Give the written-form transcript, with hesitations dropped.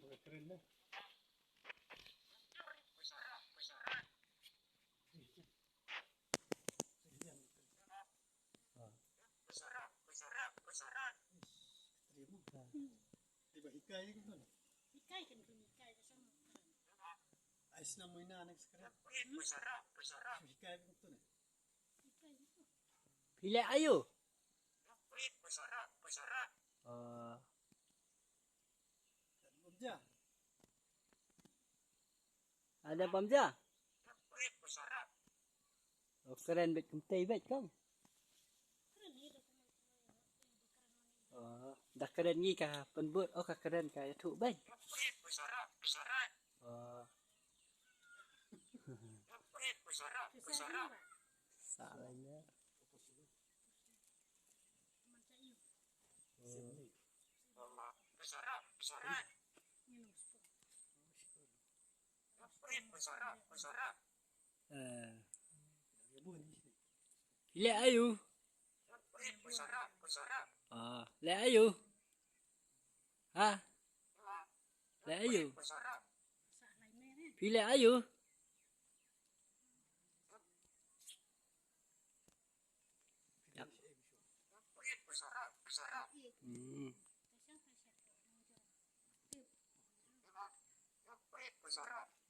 Keren dah. Diba hikay ni kan? Hikay kan hikay sama. Ais na mo inanak sa kare. Hikay ko to na. Hikay itu. Pilih ayo. Pamja. Ada pamja. Oh, keren bet kemtei bet kau. Keren ni dah kena. Oh, dah keren ni kah penbut oh kah keren kah tu bet. Oh. Besar ni. Salahnya. Macam ini. Minum sepuluh. Pilih ayo. Le ayo. Ha? Le ayo. Salah ini ni. Pilih ayo. Pasang pasang.